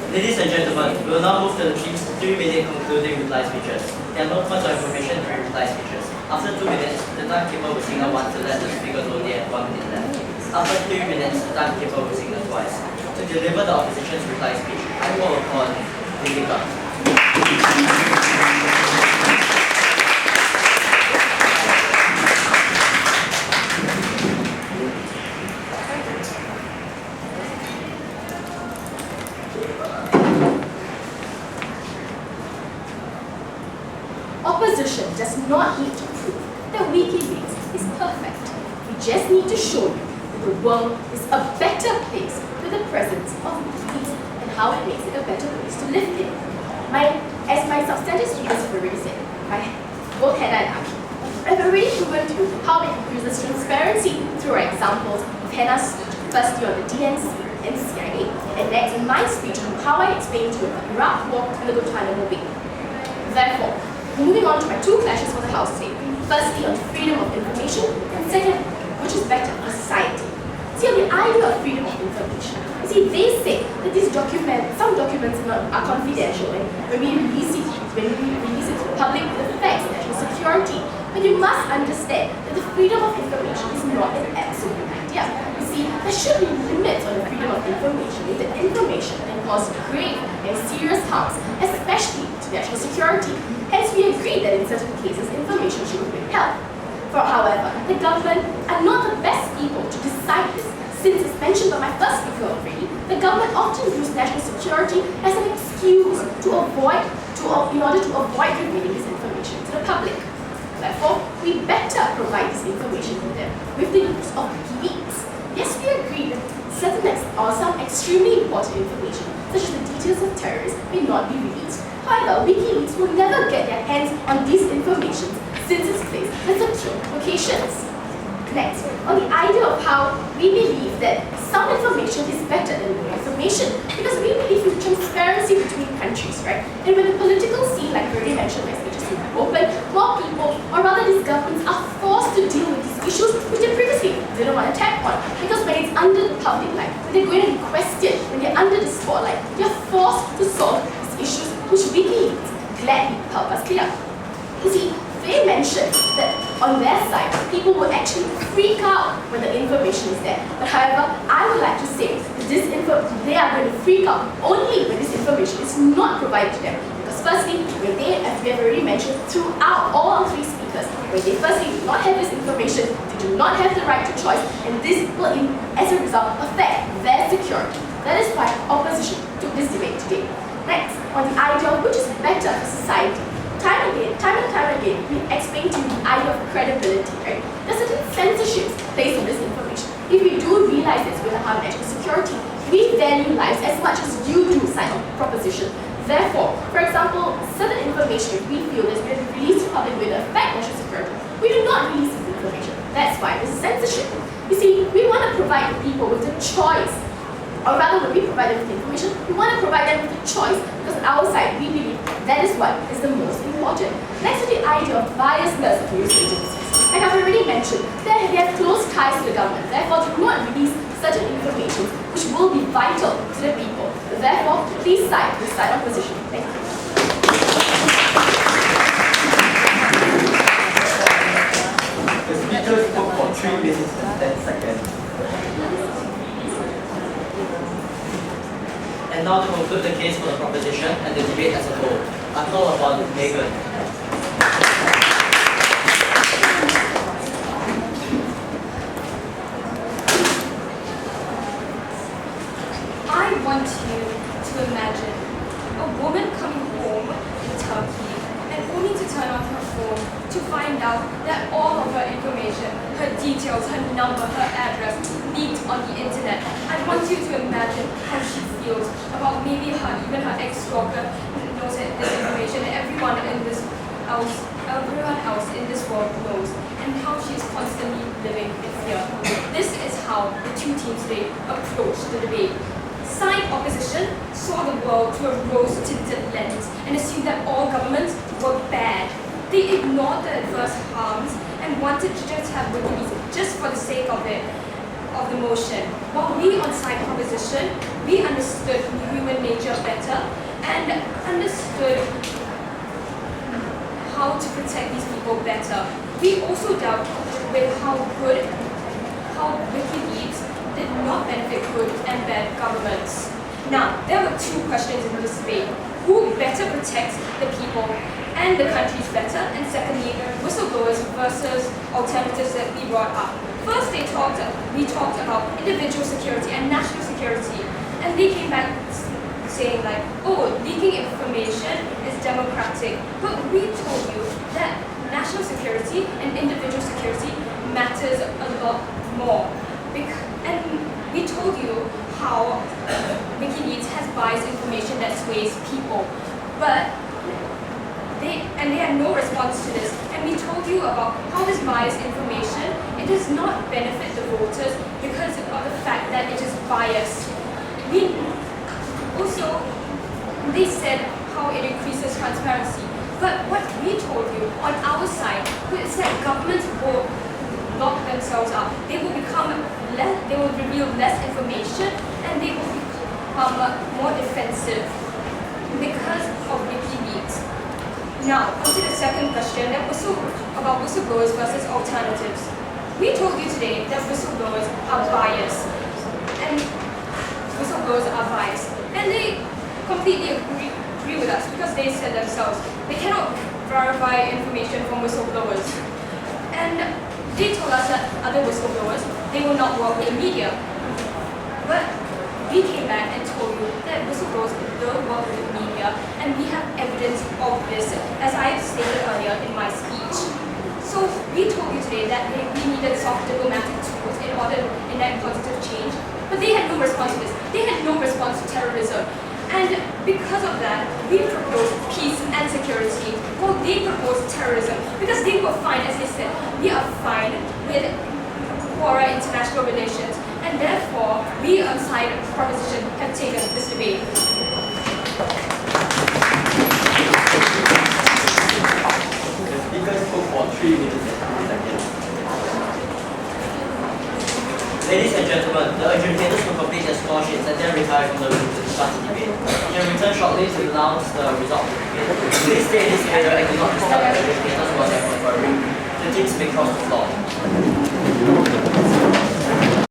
Ladies and gentlemen, we will now move to the 3-minute concluding reply speeches. There are no points of information during reply speeches. After 2 minutes, the timekeeper will signal once to let the speaker know they have 1 minute left. After 3 minutes, the timekeeper will signal twice. To deliver the opposition's reply speech, I call upon Wikileaks. Opposition does not need to prove that Wikileaks is perfect. We just need to show you that the world is a better place with the presence of Wikileaks and how it makes it a better place to live in. As my substantive speakers have already said, both Hannah and Aki, I've already proven to you how it increases transparency through our examples of Hannah's speech, firstly on the DNC and CIA, and next in my speech on how I explained to you the Iraq War and the Guantanamo Bay. Therefore, moving on to my 2 clashes for the House today. Firstly, on freedom of information, and second, which is better for society. See, on the idea of freedom of information, they say that some documents are confidential, and when we release it to the public, it affects national security. But you must understand that the freedom of information is not an absolute idea. You see, there should be limits on the freedom of information if the information can cause grave and serious harms, especially to national security. Hence, we agree that in certain cases, information should be withheld. However, the government are not the best people to decide this. Since it's mentioned by my first speaker already, the government often uses national security as an excuse in order to avoid revealing this information to the public. Therefore, we better provide this information to them with the use of Wikileaks. Yes, we agree that some extremely important information, such as the details of terrorists, may not be released. However, Wikileaks will never get their hands on this information since it's placed in secure locations. Next, on the idea of how we believe that some information is better than no information, because we believe in transparency between countries, right? And when the political scene, like I already mentioned, my speeches will be open, more people, or rather these governments, are forced to deal with these issues which they previously didn't want to tap on. Because when it's under the public light, when they're going to be questioned, when they're under the spotlight, they're forced to solve these issues which Wikileaks gladly help us clear. You see, they mentioned that on their side, people will actually freak out when the information is there. But however, I would like to say that they are going to freak out only when this information is not provided to them. Because firstly, when as we have already mentioned throughout all 3 speakers, when they firstly do not have this information, they do not have the right to choice, and this will, as a result, affect their security. That is why opposition took this debate today. Next, on the idea of which is better for society. Time and time again, we explain to you the idea of credibility, right? There's certain censorships placed on this information. If we do realize it's going to harm national security, we value lives as much as you do sign on proposition. Therefore, for example, certain information, if we feel is going to be released to public will affect national security, we do not release this information. That's why there's censorship. You see, we want to provide people with the choice. Or rather, when we provide them with information, we want to provide them with a choice, because on our side, we believe that is what is the most important. Next to the idea of biasness of news agencies. Like I've already mentioned, they have close ties to the government, therefore do not release certain information which will be vital to the people. Therefore, please side with side opposition. Thank you. The speakers spoke for 3 minutes and 10 seconds. And now to conclude the case for the proposition and the debate as a whole, I call upon Megan. I want you to imagine a woman coming home in Turkey and only to turn on her phone to find out that all of her information, her details, her number, her address, leaked on the internet. I want you to imagine how she feels about maybe even her ex-stalker knows this information, and everyone else in this world knows, and how she is constantly living in fear. This is how the 2 teams today approached the debate. Side opposition saw the world through a rose-tinted lens and assumed that all governments were bad. They ignored the adverse harms and wanted to just have Wikileaks just for the sake of it. of the motion. While we on side proposition, we understood human nature better and understood how to protect these people better. We also dealt with how Wikileaks did not benefit good and bad governments. Now, there were two questions in this debate. Who better protects the people and the countries better? And secondly, whistleblowers versus alternatives that we brought up. First, we talked about individual security and national security. And they came back saying like, oh, leaking information is democratic. But we told you that national security and individual security matters a lot more. And we told you how Wikileaks has biased information that sways people. But they had no response to this. And we told you about how this biased information, it does not benefit the voters because of the fact that it is biased. They said how it increases transparency. But what we told you on our side is that governments will lock themselves up. They will reveal less information and they will become more defensive because of Wikileaks. Now, onto the second question that was about whistleblowers versus alternatives. We told you today that whistleblowers are biased. And they completely agree with us because they said themselves they cannot verify information from whistleblowers. And they told us that other whistleblowers, they will not work with the media. But we came back and told you that whistleblowers will work with the media, and we have evidence of this, as I stated earlier in my speech. So we told you today that we needed soft diplomatic tools in order to enact positive change, but they had no response to this. They had no response to terrorism. And because of that, we proposed peace and security, while they proposed terrorism, because they were fine, as they said, we are fine with poorer international relations, and therefore, we on side proposition have taken this debate. The speaker spoke for 3 minutes and 2 seconds. Ladies and gentlemen, the adjudicators will complete their score sheets and then retire from the room to discuss the debate. They will return shortly to announce the result of the debate. Please stay in this area and do not disturb the adjudicators while they are conferring. The teams may cross the floor.